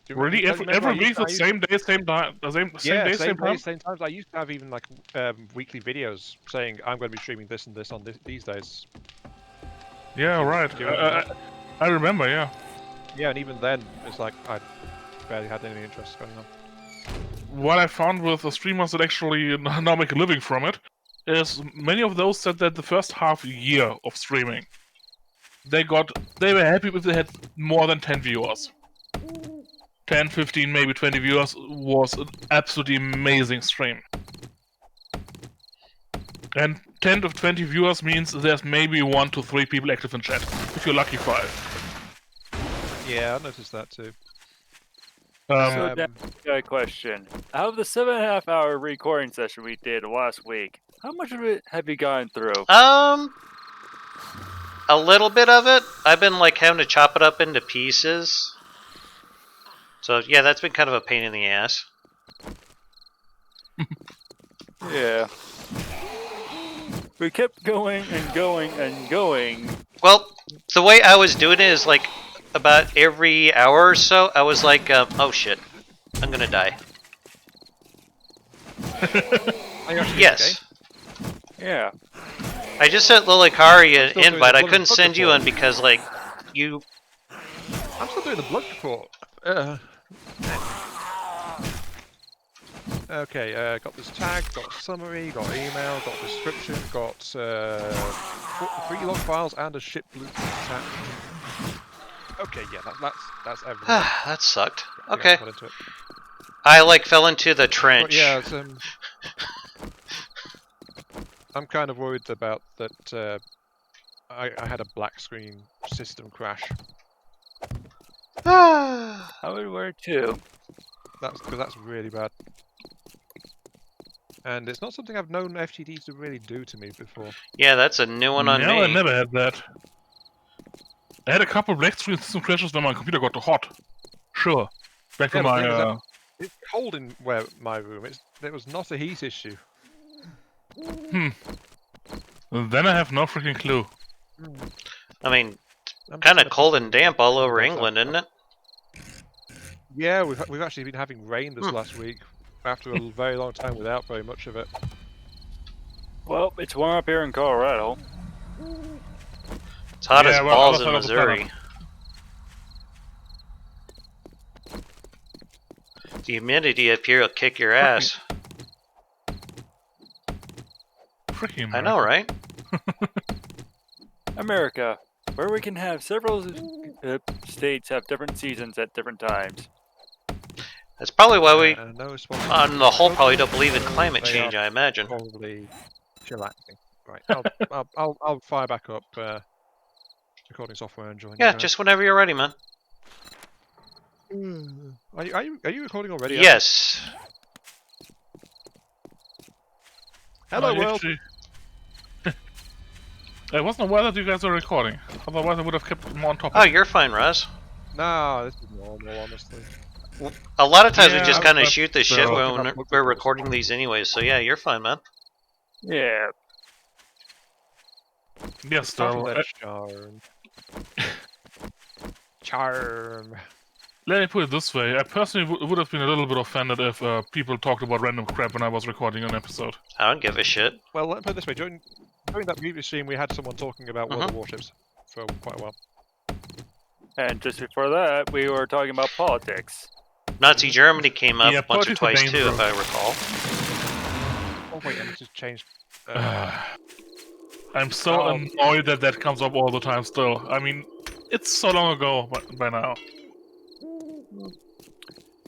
Really? Every week, the same day, same time, same day, same time? same times. I used to have even like weekly videos saying I'm going to be streaming this and this on these days. Yeah, right. Do you remember that? I remember, yeah. Yeah, and even then, it's like I barely had any interest going on. What I found with the streamers that actually now make a living from it is many of those said that the first half year of streaming, they were happy if they had more than 10 viewers. 10, 15, maybe 20 viewers was an absolutely amazing stream. And 10 to 20 viewers means there's maybe 1 to 3 people active in chat, if you're lucky 5. Yeah, I noticed that too. So got a question. Out of the 7.5 hour recording session we did last week, how much of it have you gone through? A little bit of it. I've been like having to chop it up into pieces. So yeah, that's been kind of a pain in the ass. Yeah. We kept going and going and going. Well, the way I was doing it is like about every hour or so, I was like, oh shit, I'm gonna die. Yes. Yeah. I just sent Lilikari an invite. I couldn't send you one because, like, you... I'm still doing the blood report. Okay, got this tag, got summary, got email, got description, got 3 log files and a ship blueprint attached. Okay, yeah, that's everything. That sucked. Okay. Put into it. I, like, fell into the trench. But yeah, it's, I'm kind of worried about that. I had a black screen system crash. I would worry too. That's really bad. And it's not something I've known FTDs to really do to me before. Yeah, that's a new one on me. No, I never had that. I had a couple of black screen system crashes when my computer got too hot. Sure. Back to my... It's cold in my room. It was not a heat issue. Then I have no freaking clue. I mean, kind of cold and damp all over England, isn't it? Yeah, we've actually been having rain this last week after a very long time without very much of it. Well, it's warm up here in Colorado. It's hot as balls in Missouri. The humidity up here will kick your ass. I know, right? America, where we can have several states have different seasons at different times. That's probably why we, on the whole, probably don't believe in climate change, I imagine. Probably chillaxing. Right, I'll fire back up recording software and join you. Yeah, just whenever you're ready, man. Are you recording already? Yes. Hello, world. I wasn't aware that you guys were recording. Otherwise, I would have kept more on top. Oh, you're fine, Raz. No, this is normal, honestly. A lot of times we just kind of shoot the shit when we're recording these anyways, so yeah, you're fine, man. Yeah. Yes, Darryl. Charm. Let me put it this way. I personally would have been a little bit offended if people talked about random crap when I was recording an episode. I don't give a shit. Well, let me put it this way. During that previous stream, we had someone talking about World of Warships for quite a while. And just before that, we were talking about politics. Nazi Germany came up once or twice too, if I recall. Oh wait, let me just change. I'm so annoyed that that comes up all the time still. I mean, it's so long ago by now.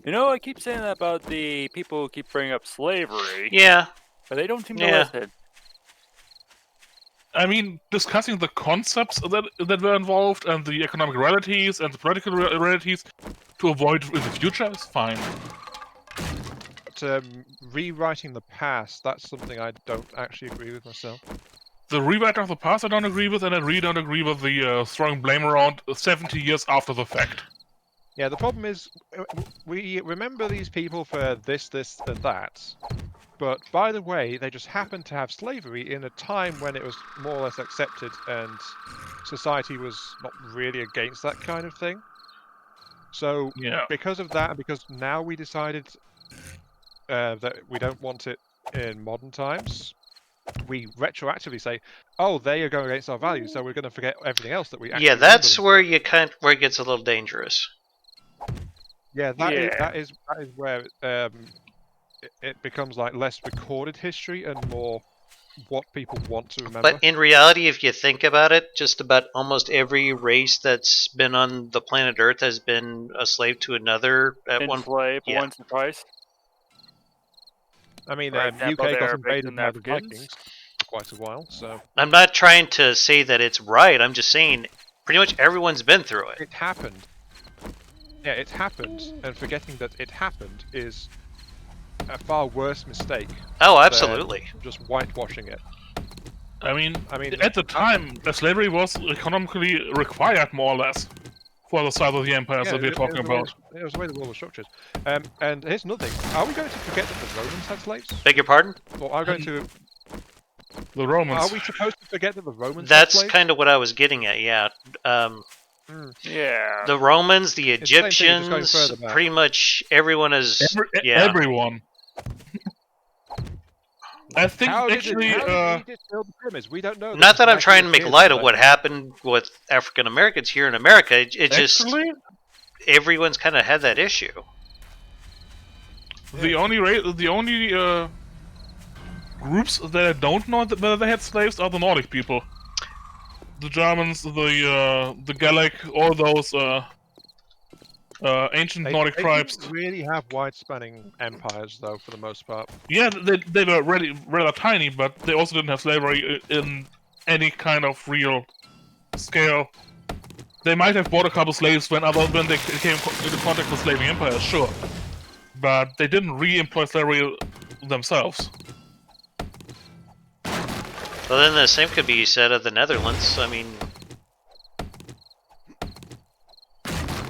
You know, I keep saying that about the people who keep bringing up slavery. Yeah. But they don't seem to listen. I mean, discussing the concepts that were involved and the economic realities and the political realities to avoid in the future is fine. But rewriting the past, that's something I don't actually agree with myself. The rewriting of the past I don't agree with, and I really don't agree with the throwing blame around 70 years after the fact. Yeah, the problem is, we remember these people for this, and that. But, by the way, they just happened to have slavery in a time when it was more or less accepted and society was not really against that kind of thing. So Yeah. because of that, and because now we decided that we don't want it in modern times, we retroactively say, "Oh, they are going against our values, so we're going to forget everything else that we actually Yeah, remember that's them where for." where it gets a little dangerous. Yeah, Yeah. that is where it becomes like less recorded history and more what people want to remember. But in reality, if you think about it, just about almost every race that's been on the planet Earth has been a slave to another at one point. Enslaved Yeah. once or twice. I mean, For example, UK the got Arabics invaded and by the Africans. Vikings for quite a while, so I'm not trying to say that it's right. I'm just saying pretty much everyone's been through it. it happened. Yeah, it happened, and forgetting that it happened is a far worse mistake Oh, than absolutely. just whitewashing it. I mean, I mean, at the time, slavery was economically required, more or less, for the size of the empires yeah, that we're talking about. It was the way the world was structured. And here's another thing: are we going to forget that the Romans had slaves? Beg your pardon? Or are we going to? The Romans. Are we supposed to forget that the Romans had That's slaves? kind of what I was getting at, yeah. Yeah. The Romans, the It's the same thing, just going Egyptians, further back. pretty much everyone is. Yeah. Everyone. I think How actually, did Egypt build the pyramids? We don't know. Not that I'm trying to make light of what. what happened with African Americans here in America. It just actually, everyone's kind of had that issue. the only groups that I don't know whether they had slaves are the Nordic people. The Germans, the Gallic, all those ancient Nordic tribes. Didn't really have wide-spanning empires, though, for the most part. Yeah, they were really rather tiny, but they also didn't have slavery in any kind of real scale. They might have bought a couple slaves when they came into contact with slaving empires, sure, but they didn't re-employ slavery themselves. Well, then the same could be said of the Netherlands. I mean,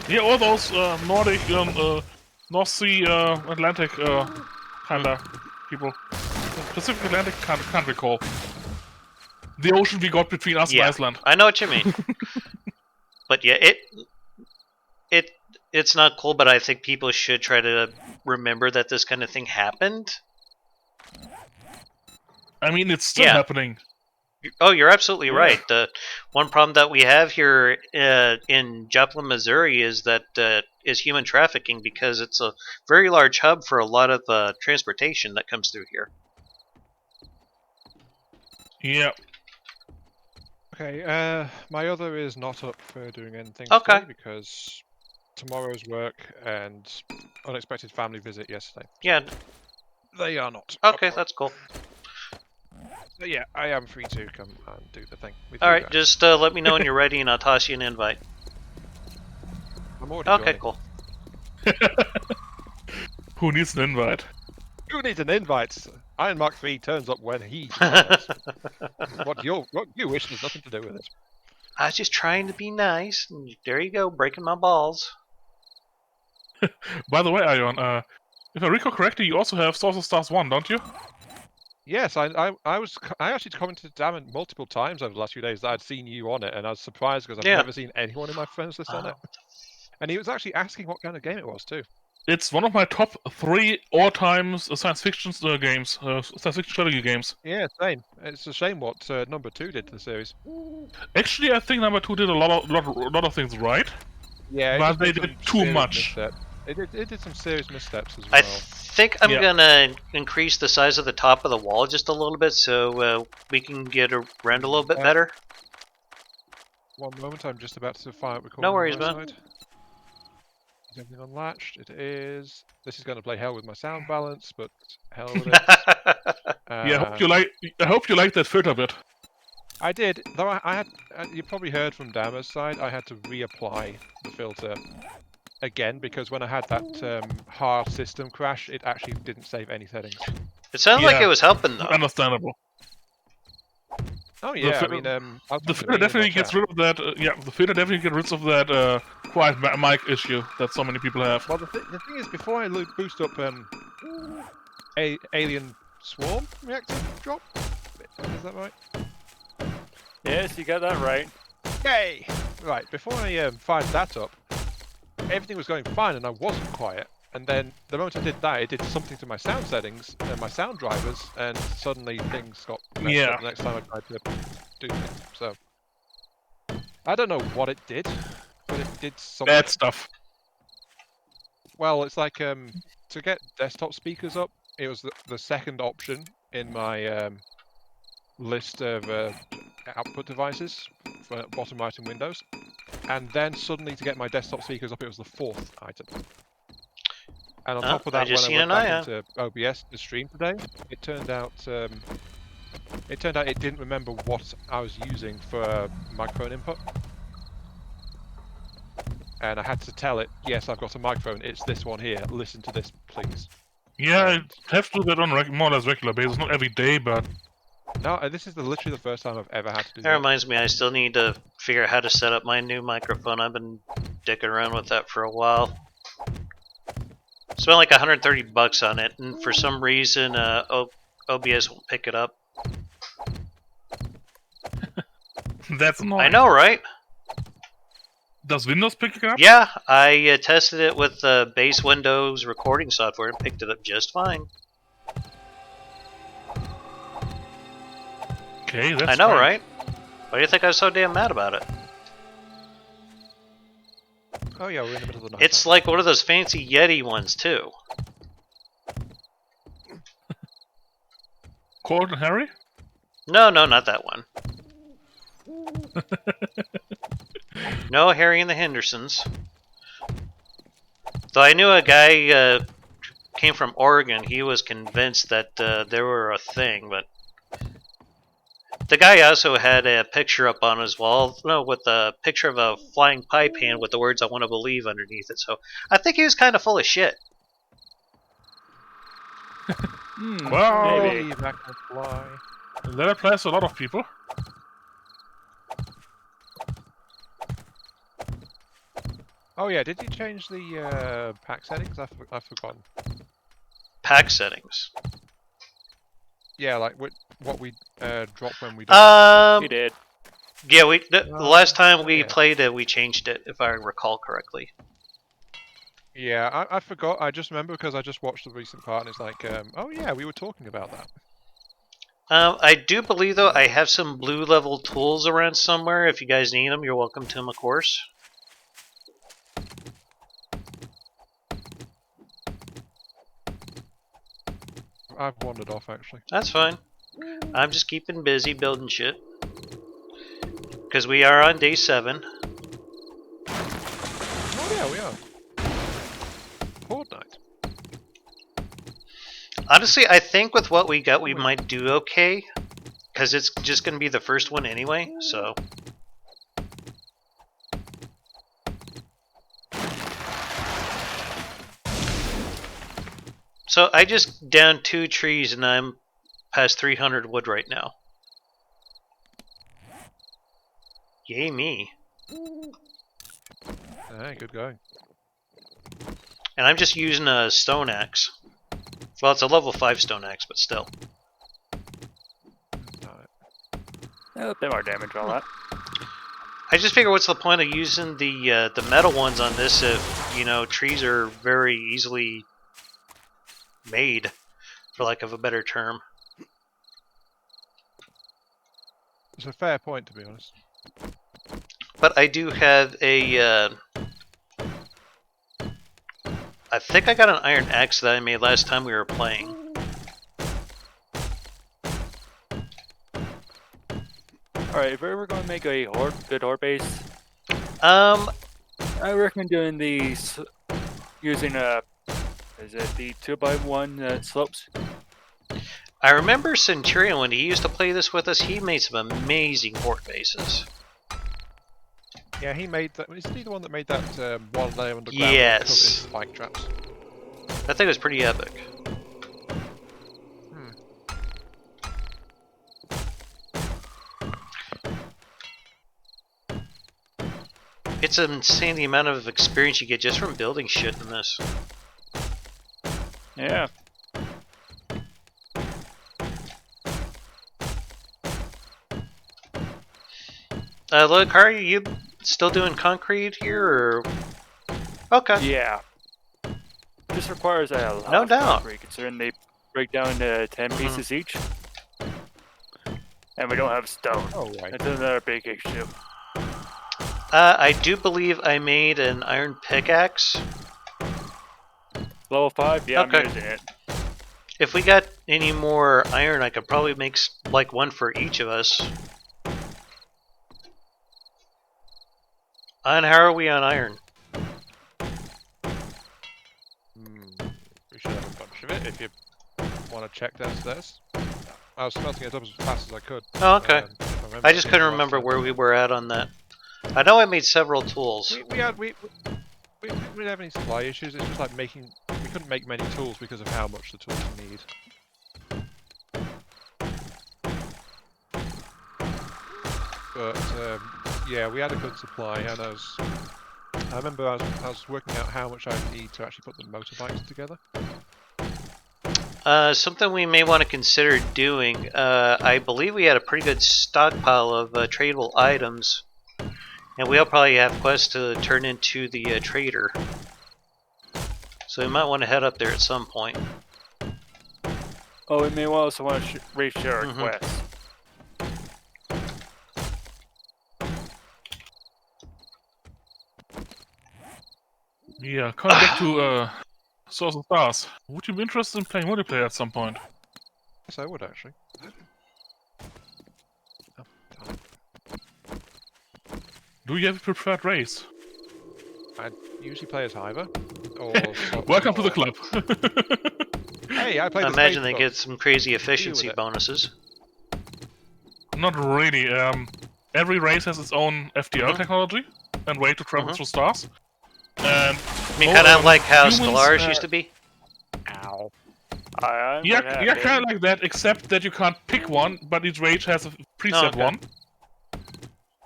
Yeah, all those Nordic, North Sea, Atlantic kinda people. Pacific Atlantic can't recall. The ocean we got between us and Iceland. I know what you mean. But yeah, it's not cool. But I think people should try to remember that this kind of thing happened. I mean, it's still Yeah. happening. Oh, you're absolutely Yeah. right. The one problem that we have here in Joplin, Missouri, is that is human trafficking, because it's a very large hub for a lot of transportation that comes through here. Yeah. Okay, my other is not up for doing anything Okay. today because tomorrow's work and unexpected family visit yesterday. Yeah. They are not. Okay, up. that's cool. But yeah, I am free to come and do the thing. With All you right, guys. just let me know when you're ready, and I'll toss you an invite. I'm already Okay, joining. cool. Who needs an invite? Who needs an invite? Iron Mark 3 turns up when he decides. What you wish has nothing to do with it. I was just trying to be nice. And there you go, breaking my balls. By the way, Ion, if I recall correctly, you also have Source of Stars 1, don't you? Yes, I actually commented to Damon multiple times over the last few days that I'd seen you on it, and I was surprised because I've Yeah. never seen anyone in my friends list on it. And he was actually asking what kind of game it was too. It's one of my top 3 all-time science fiction games, science fiction strategy games. Yeah, same. It's a shame what number 2 did to the series. Actually, I think number 2 did a lot of things right. Yeah, But they did too much. It did some serious missteps as I well. think I'm Yeah. gonna increase the size of the top of the wall just a little bit so we can get around a little bit better. One moment, I'm just about to fire recording. No worries, on my man. side. Is everything unlatched? It is. This is going to play hell with my sound balance, but hell with it. Yeah, I hope you like that filter bit. I did, though. I had. You probably heard from Dama's side. I had to reapply the filter again because when I had that hard system crash, it actually didn't save any settings. It sounded like Yeah. it was helping though. Understandable. Oh yeah, I fil- mean, The filter definitely gets rid of that. The filter definitely gets rid of that quiet mic issue that so many people have. Well, the thing is, before I boost up Alien Swarm reactor drop, is that right? Yes, you got that right. Yay! Right, before I fired that up, everything was going fine and I wasn't quiet. And then the moment I did that, it did something to my sound settings and my sound drivers, and suddenly things got messed up the next time I tried to do things. So I don't know what it did, but it did something. Bad stuff. Well, it's like to get desktop speakers up, it was the second option in my list of output devices for bottom right in Windows. And then suddenly to get my desktop speakers up, it was the fourth item. And on top of that, when I went back into OBS to stream today, it turned out it didn't remember what I was using for microphone input. And I had to tell it, yes, I've got a microphone, it's this one here, listen to this, please. Yeah, I have to do that on more or less regular basis, not every day, but... No, this is literally the first time I've ever had to do that. That reminds me, I still need to figure out how to set up my new microphone. I've been dicking around with that for a while. Spent like $130 on it, and for some reason, OBS won't pick it up. That's annoying. I know, right? Does Windows pick it up? Yeah, I tested it with the base Windows recording software and picked it up just fine. Okay, that's I know, fine. right? Why do you think I was so damn mad about it? Oh yeah, we're in the middle of the night. It's like one of those fancy Yeti ones, too. Cold and Harry? No, not that one. No, Harry and the Hendersons. Though I knew a guy came from Oregon. He was convinced that they were a thing, but the guy also had a picture up on his wall, with a picture of a flying pie pan with the words "I want to believe" underneath it. So I think he was kind of full of shit. Well, maybe. That can fly. that applies to a lot of people. Oh yeah, did you change the pack settings? I've forgotten. Pack settings. Yeah, like what we drop when we do. He did. Yeah, the last time we yeah. played it, we changed it, if I recall correctly. Yeah, I forgot. I just remember because I just watched the recent part, and it's like, oh yeah, we were talking about that. I do believe, though, I have some blue level tools around somewhere. If you guys need them, you're welcome to them, of course. I've wandered off actually. That's fine. I'm just keeping busy building shit. Because we are on day 7. Oh yeah, we are. Fortnite. Honestly, I think with what we got, we might do okay. Because it's just going to be the first one anyway, so... So I just downed 2 trees and I'm past 300 wood right now. Yay me. Hey, good going. And I'm just using a stone axe. Well, it's a level 5 stone axe, but still. A bit more damage, all that. I just figure, what's the point of using the metal ones on this if, you know, trees are very easily made, for lack of a better term. It's a fair point, to be honest. But I do have a... I think I got an iron axe that I made last time we were playing. Alright, if we're ever going to make a good horde base, Um, I recommend doing these using is it the 2x1 slopes? I remember Centurion, when he used to play this with us, he made some amazing horde bases. Yeah, he made that. Is he the one that made that one layer underground? Yes. Covered in spike traps. That thing was pretty epic. It's insane the amount of experience you get just from building shit in this. Yeah. Look, are you still doing concrete here, or Okay. Yeah. This requires a lot No of doubt. concrete, considering they break down to 10 pieces each. And we don't have stone. Oh, right. That's another big issue. I do believe I made an iron pickaxe. Level 5? Yeah, Okay. I'm using it. If we got any more iron, I could probably make like one for each of us. And how are we on iron? We should have a bunch of it if you want to check downstairs. I was smelting it up as fast as I could. Oh, okay. If I just couldn't last remember time. where we were at on that. I know I made several tools. We didn't have any supply issues. It's just like making. We couldn't make many tools because of how much the tools need. But yeah, we had a good supply, and I remember I was working out how much I'd need to actually put the motorbikes together. Something we may want to consider doing. I believe we had a pretty good stockpile of tradable items, and we'll probably have quests to turn into the trader. So we might want to head up there at some point. Oh, we may also want to reshare our quest. Yeah, coming back to Source of Stars. Would you be interested in playing multiplayer at some point? Yes, I would actually. Do you have a preferred race? I usually play as Hiver. Or Welcome to the club. Hey, I play. I imagine they get some crazy efficiency it. bonuses. Not really. Every race has its own FTL technology and way to travel through stars. And I mean, kind of like how humans, Stellaris used to be? Ow. Yeah, kind of like that, except that you can't pick one, but each race has a preset one.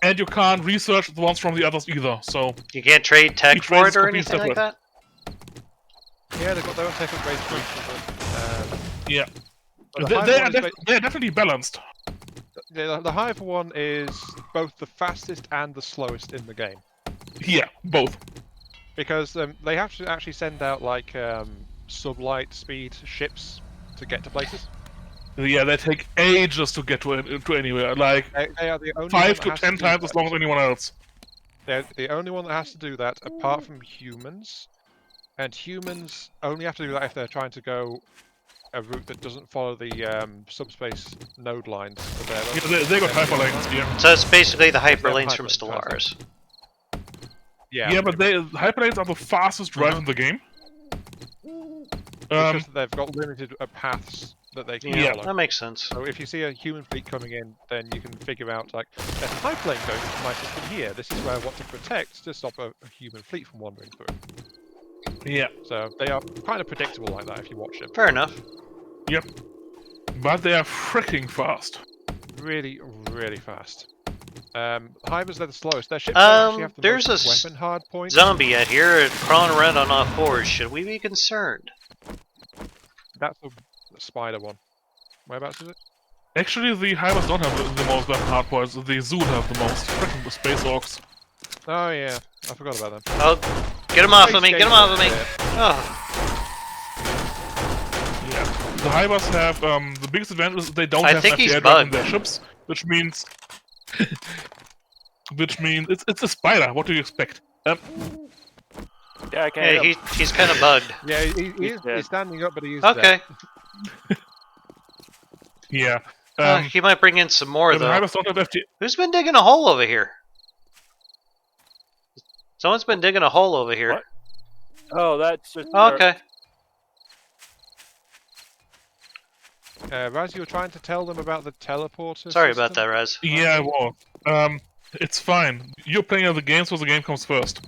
And you can't research the ones from the others either, so... You can't trade tech each for race it is or completely anything like that? Yeah, they've got their own tech upgrades for each of them. Yeah. But They're definitely balanced. The Hive one is both the fastest and the slowest in the game. Yeah, both. Because they have to actually send out like sublight speed ships to get to places. Yeah, they take ages to get to anywhere, like They are the only 5 one to that 10 has to do times as that. long as anyone else. They're the only one that has to do that, apart from humans. And humans only have to do that if they're trying to go a route that doesn't follow the subspace node lines. Yeah, they got hyperlanes, yeah. So it's basically the hyperlanes hyperlanes, from Stellaris. Yeah, but hyperlanes are the fastest drive in the game. Because they've got limited paths that they can Yeah, follow. that makes sense. So if you see a human fleet coming in, then you can figure out, like, there's a hyperlane going into my system here. This is where I want to protect to stop a human fleet from wandering through. Yeah. So they are kind of predictable like that if you watch them. Fair enough. Yep. But they are freaking fast. Really, really fast. Hivers, they're the slowest. Their ships don't actually have the there's most a weapon hard points. Zombie out here crawling around on all fours. Should we be concerned? That's the spider one. Whereabouts is it? Actually, the Hivers don't have the most weapon hardpoints. The Zoo have the most. Freaking space orcs. Oh yeah, I forgot about them. Oh, get him off of me! Get him off of me! Yeah. Oh, Yeah. The Hivers have the biggest advantage is they don't I have think he's FTL in bugged. their ships, which means it's a spider. What do you expect? Yeah, I can't. yeah, hit him. he's kind of bugged. Yeah, he's dead. standing up, but he is Okay. dead. Yeah. He might bring in some more the though. Hivers don't have FTL. Who's been digging a hole over here? Someone's been digging a hole over here. What? Oh, that's just. Oh, okay. Raz, you were trying to tell them about the teleporter. Sorry about system? that, Raz. Yeah, well, it's fine. You're playing other games, so the game comes first.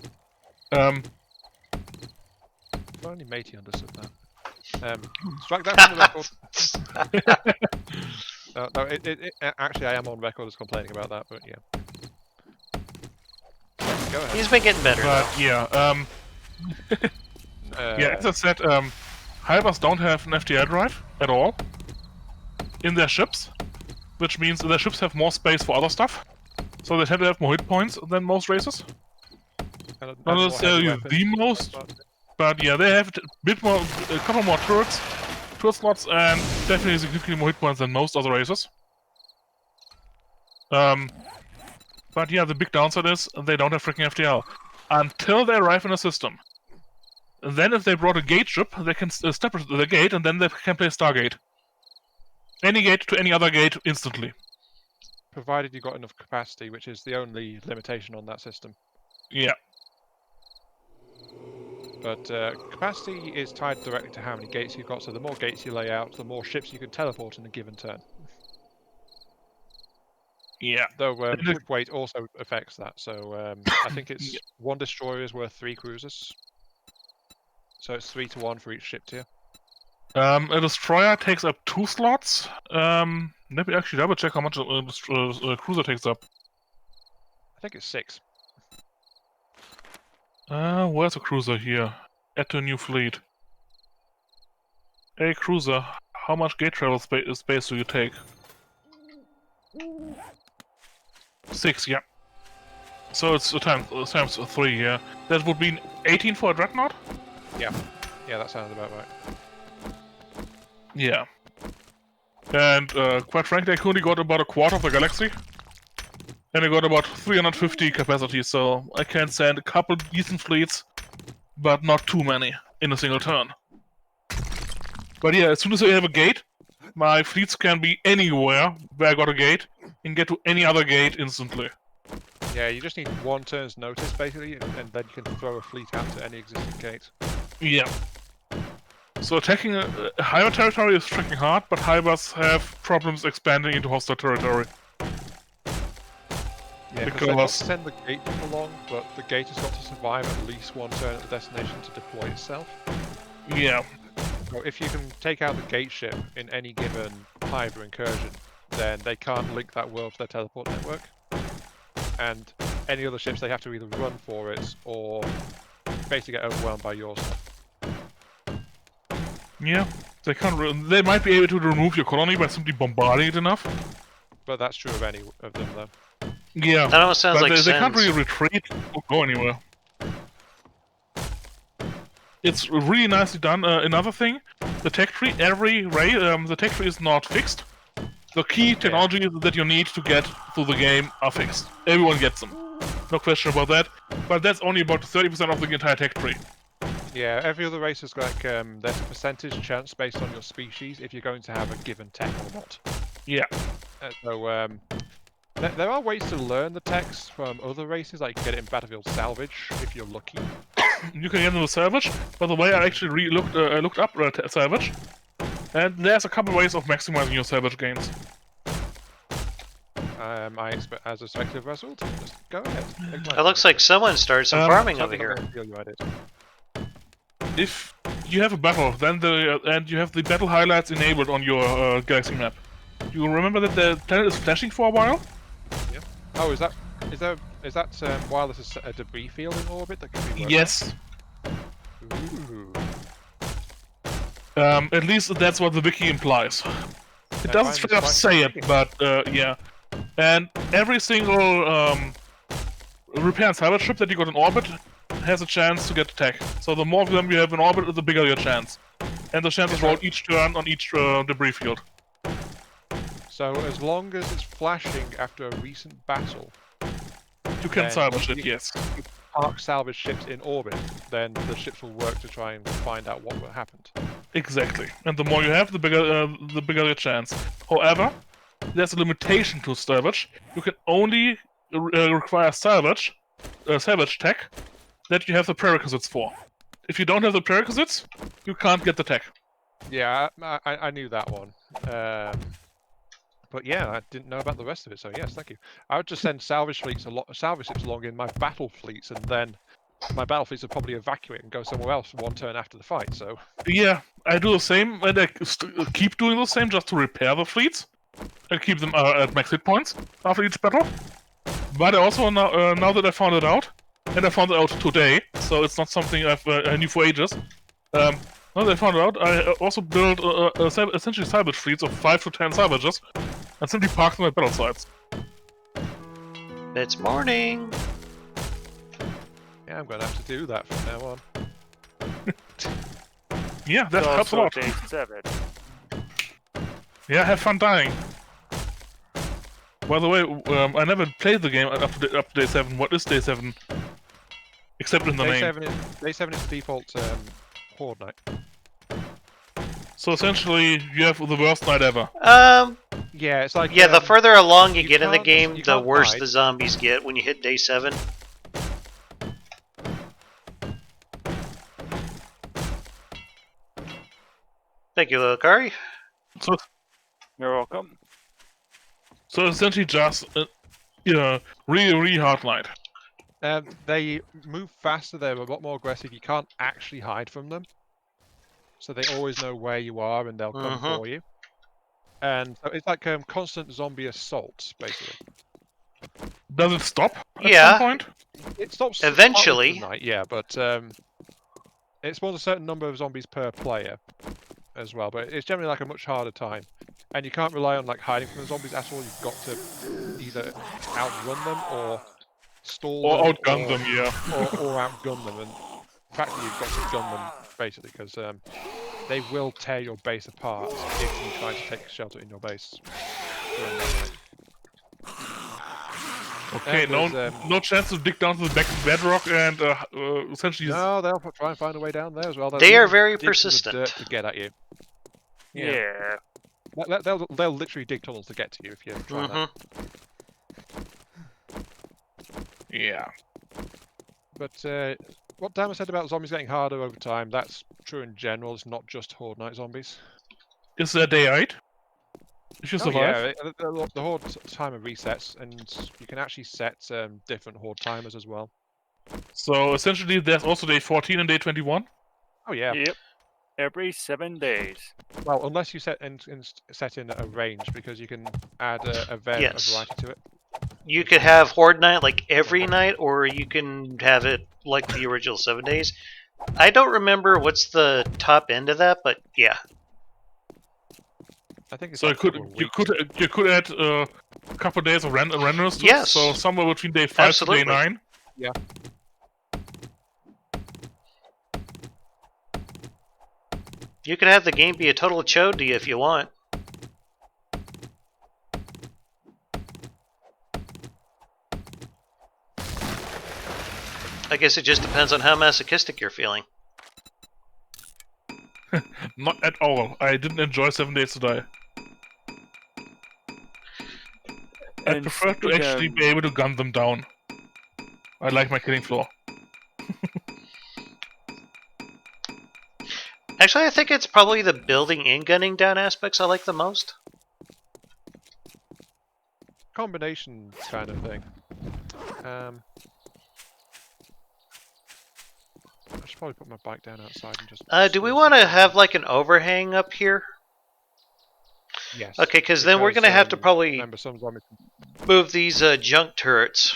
If only Matey understood that. Strike that from the record. No, actually, I am on record as complaining about that, but yeah. Go ahead. He's been getting better. But yeah, yeah, as I said, Hivers don't have an FTL drive at all in their ships, which means their ships have more space for other stuff, so they tend to have more hit points than most races. Not more necessarily heavy the weapons. most, but yeah, they have a couple more turret slots, and definitely significantly more hit points than most other races. But yeah, the big downside is they don't have freaking FTL until they arrive in a system. Then, if they brought a gate ship, they can step the gate, and then they can play Stargate. Any gate to any other gate instantly. Provided you got enough capacity, which is the only limitation on that system. Yeah. But capacity is tied directly to how many gates you've got, so the more gates you lay out, the more ships you can teleport in a given turn. Yeah. Though ship weight also affects that, so I think it's one destroyer is worth 3 cruisers. So it's 3-to-1 for each ship tier. A destroyer takes up 2 slots. Let me actually double check how much a cruiser takes up. I think it's 6. Where's a cruiser here? Add to a new fleet. Hey, cruiser, how much gate travel space do you take? 6, yeah. So it's times 3, yeah. That would be 18 for a dreadnought? Yeah, that sounds about right. Yeah. And quite frankly, I only got about a quarter of the galaxy. And I got about 350 capacity, so I can send a couple decent fleets, but not too many in a single turn. But yeah, as soon as I have a gate, my fleets can be anywhere where I got a gate, and get to any other gate instantly. Yeah, you just need 1 turn's notice, basically, and then you can throw a fleet out to any existing gate. Yeah. So attacking a Hyber territory is freaking hard, but Hybers have problems expanding into hostile territory. Yeah, because they've got to send the gate along, but the gate has got to survive at least 1 turn at the destination to deploy itself. Yeah. So if you can take out the gate ship in any given Hyber incursion, then they can't link that world to their teleport network. And any other ships, they have to either run for it or basically get overwhelmed by your stuff. Yeah. They can't. They might be able to remove your colony by simply bombarding it enough. But that's true of any of them, though. Yeah. That almost sounds but like they can't Sins. really retreat or go anywhere. It's really nicely done. Another thing, the tech tree, the tech tree is not fixed. The key technologies that you need to get through the game are fixed. Everyone gets them. No question about that. But that's only about 30% of the entire tech tree. Yeah, every other race is like, there's a percentage chance based on your species if you're going to have a given tech or not. Yeah. So, there are ways to learn the techs from other races, like you can get it in Battlefield Salvage, if you're lucky. You can get into Salvage. By the way, I actually looked up Salvage. And there's a couple ways of maximizing your Salvage gains. I expect, as a speculative result, just go ahead. It looks like someone started some farming over here. If you have a battle, then and you have the battle highlights enabled on your galaxy map. You remember that the planet is flashing for a while? Yeah. Oh, is that while there's a debris field in orbit that can be worked Yes. Ooh. At least that's what the wiki implies. It doesn't straight up say it, but yeah. And every single repair and salvage ship that you got in orbit has a chance to get attack. So the more of them you have in orbit, the bigger your chance. And the chances roll each turn on each debris field. So as long as it's flashing after a recent battle, you can salvage it, yes. If you park salvage ships in orbit, then the ships will work to try and find out what happened. Exactly. And the more you have, the bigger your chance. However, there's a limitation to salvage. You can only require salvage tech that you have the prerequisites for. If you don't have the prerequisites, you can't get the tech. Yeah, I knew that one. But yeah, I didn't know about the rest of it, so yes, thank you. I would just send salvage ships along in my battle fleets, and then my battle fleets would probably evacuate and go somewhere else 1 turn after the fight, so... Yeah, I do the same, and I keep doing the same just to repair the fleets, and keep them at max hit points after each battle. But I also, now that I found it out, and I found it out today, so it's not something I knew for ages, now that I found it out, I also built essentially salvage fleets of 5 to 10 salvages, and simply parked them at battle sites. It's morning! Yeah, Yeah, I'm going to have to do that from now on. Yeah, that It's helps a also lot. day 7. Yeah, have fun dying. By the way, I never played the game up to day 7. What is day 7? Except in the name. Day 7 is the default Horde night. So essentially, you have the worst night ever. Yeah, it's like... Yeah, the further along you you get in the can't- game, you the can't worse hide. the zombies get when you hit day 7. Thank you, Lilakari. So, You're welcome. so essentially just, really hard night. They move faster, they're a lot more aggressive, you can't actually hide from them. So they always know where you are and they'll come Mhm. for you. And so it's like constant zombie assault, basically. Does it stop at Yeah. some point? It stops Eventually. partway through the night, yeah, but it spawns a certain number of zombies per player as well, but it's generally like a much harder time. And you can't rely on like hiding from the zombies at all, you've got to either outrun them or stall Or them outgun them, yeah. or outgun them, and practically you've got to gun them basically because they will tear your base apart if you try to take shelter in your base during that night. Okay, And there's, no chance to dig down to the bedrock and essentially... no, they'll try and find a way down there as well. They'll They are even very dig through the persistent. dirt to get at you. Yeah. They'll literally dig tunnels to get to you if you try that. Yeah. But what Dan said about zombies getting harder over time, that's true in general. It's not just Horde Night zombies. Is there day 8? If you survive? Yeah, the Horde timer resets, and you can actually set different Horde timers as well. So essentially there's also day 14 and day 21? Oh yeah. Yep. Every 7 days. Well, unless you set in a range, because you can add a Yes. variety to it. You could have Horde Night like every night, or you can have it like the original 7 days. I don't remember what's the top end of that, but yeah. I think it's So like you could add a couple of days of randomness to it, Yes. so somewhere between day 5 Absolutely. to day 9. Yeah. You could have the game be a total chode to you if you want. I guess it just depends on how masochistic you're feeling. Not at all. I didn't enjoy 7 Days to Die. I And prefer to speaking actually of- be able to gun them down. I like my killing floor. Actually, I think it's probably the building and gunning down aspects I like the most. combination kind of thing. I should probably put my bike down outside and just... Do we want to have like an overhang up here? Yes. Okay, because then we're going to have to probably Remember, some zombies... move these junk turrets.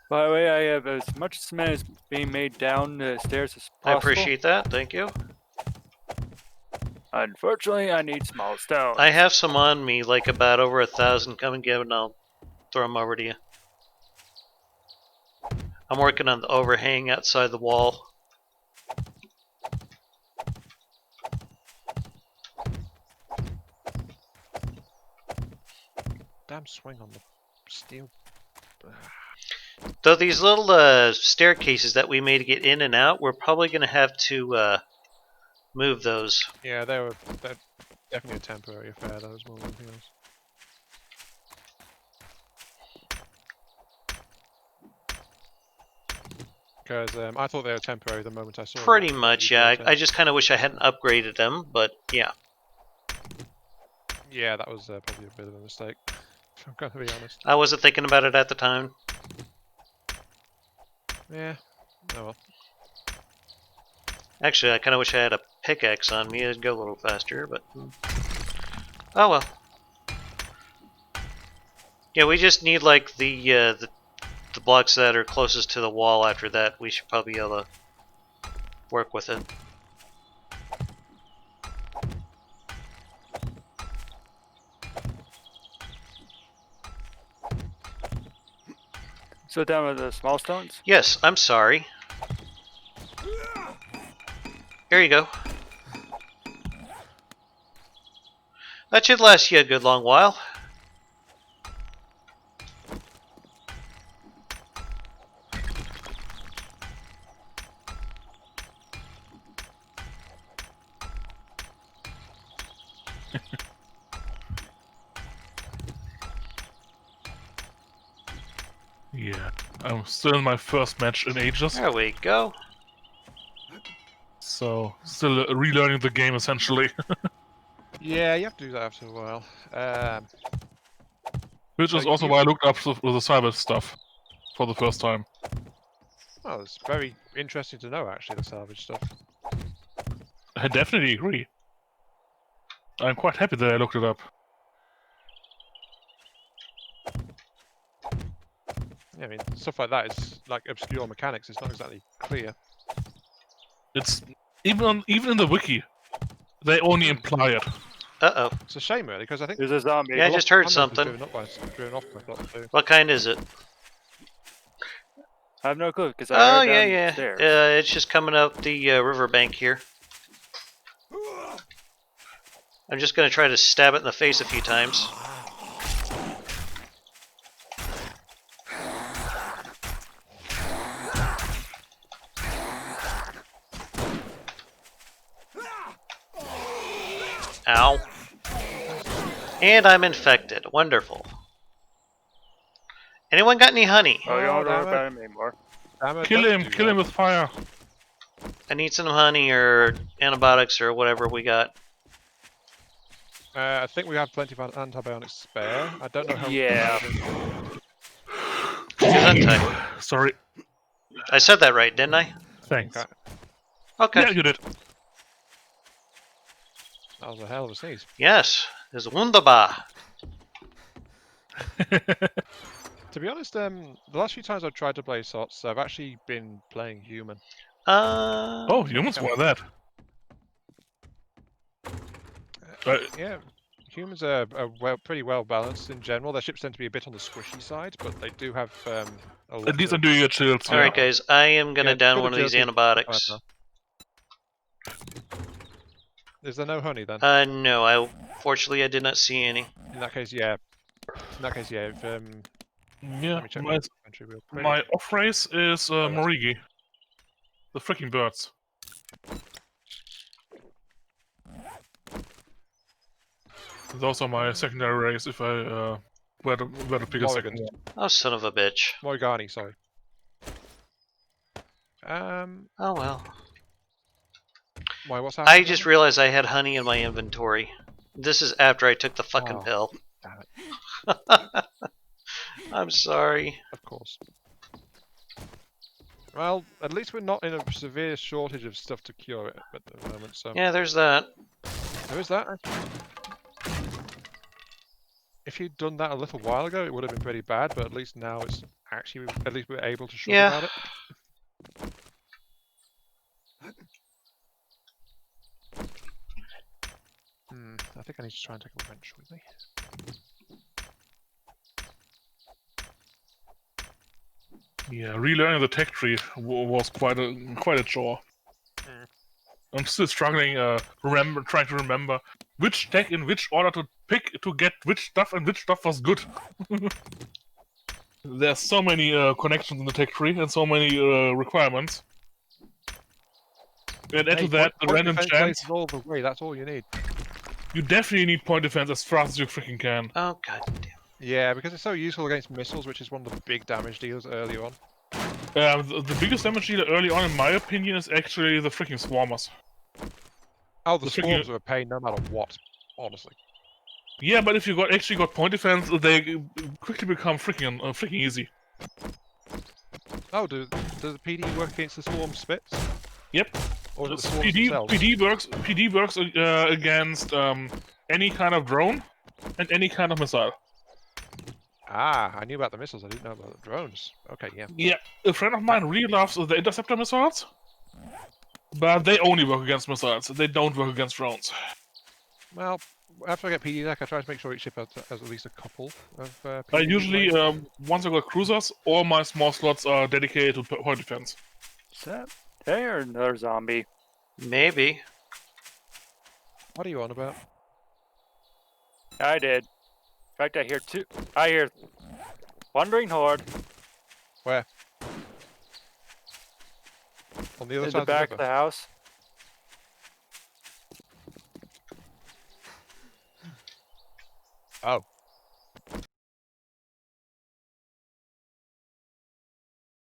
By the way, I have as much cement as being made down the stairs as possible. I appreciate that, thank you. Unfortunately, I need small stones. I have some on me, like about over 1,000. Come and get them and I'll throw them over to you. I'm working on the overhang outside the wall. Damn swing on the steel... Though these little staircases that we made to get in and out, we're probably going to have to move those. Yeah, they're definitely a temporary affair, those more than anything else. Because I thought they were temporary the moment I saw them. Pretty much, yeah. I just kind of wish I hadn't upgraded them, but yeah. Yeah, that was probably a bit of a mistake, if I'm going to be honest. I wasn't thinking about it at the time. Yeah, oh well. Actually, I kind of wish I had a pickaxe on me. It'd go a little faster, but... oh well. Yeah, we just need like the blocks that are closest to the wall. After that, we should probably be able to work with it. So down with the small stones? Yes, I'm sorry. Here you go. That should last you a good long while. Yeah, I'm still in my first match in ages, There we go. so still relearning the game essentially. Yeah, you have to do that after a while. Which So is also you- why I looked up the cyber stuff for the first time. Well, it's very interesting to know, actually, the salvage stuff. I definitely agree. I'm quite happy that I looked it up. Yeah, I mean, stuff like that is like obscure mechanics. It's not exactly clear. It's even in the wiki, they only imply it. Uh-oh. It's a shame, really, because I think There's a zombie. Yeah, I a lot just of heard condos was something. driven off by that too. What kind is it? I have no clue because I Oh, heard yeah. downstairs. It's just coming up the riverbank here. I'm just gonna try to stab it in the face a few times. Ow. And I'm infected. Wonderful. Anyone got any honey? Oh, you don't damn worry about him anymore. Damn it, Kill don't him! do Kill that. him with fire! I need some honey or antibiotics or whatever we got. I think we have plenty of antibiotics spare. I don't know how. Yeah. Gesundheit. Sorry. I said that right, didn't I? Thanks. Okay. Okay. Yeah, you did. That was a hell of a sneeze. Yes. It's wunderbar. To be honest, the last few times I've tried to play SOTS, I've actually been playing human. Oh, humans want that. Yeah, humans are pretty well balanced in general. Their ships tend to be a bit on the squishy side, but they do have a lot At least of... I'm doing your chills. Alright, guys. I am gonna Yeah, down good one of these agility. antibiotics. Is there no honey then? No. Fortunately, I did not see any. In that case, yeah. If, Yeah, let me check my, my inventory real quick. my off race is that's- Morigi. The freaking birds. Those are my secondary race if I were to pick a second Morrigan. one. Oh, son of a bitch. Morgani, sorry. Oh well. Why? What's happening? I just realized I had honey in my inventory. This is after I took the fucking Oh. pill. Damn it. I'm sorry. Of course. Well, at least we're not in a severe shortage of stuff to cure it at the moment, so Yeah, there's that. there is that. If you'd done that a little while ago, it would have been pretty bad, but at least now it's actually, at least we're able to shrug Yeah. about it. I think I need to try and take a wrench with me. Yeah, relearning the tech tree was quite a chore. I'm still struggling, trying to remember which tech in which order to pick to get which stuff and which stuff was good. There's so many connections in the tech tree and so many requirements. And add to that the point random defense chance. plays all the way. That's all you need. You definitely need point defense as fast as you freaking can. Oh god damn. Yeah, because it's so useful against missiles, which is one of the big damage dealers early on. The biggest damage dealer early on, in my opinion, is actually the freaking swarmers. Oh, the The freaking- swarms are a pain no matter what, honestly. Yeah, but if you actually got point defense, they quickly become freaking easy. Oh, does the PD work against the swarm spits? Yep. Or is it the swarms themselves? PD works against any kind of drone and any kind of missile. Ah, I knew about the missiles. I didn't know about the drones. Okay, yeah. Yeah, a friend of mine really loves the interceptor missiles, but they only work against missiles. They don't work against drones. Well, after I get PD deck, I try to make sure each ship has at least a couple of PD. I usually, deploys. once I got cruisers, all my small slots are dedicated to point defense. Is that they or another zombie? Maybe. What are you on about? I did. In fact, I hear two. I hear wandering horde Where? On the other in side the back of of the the river. house. Oh.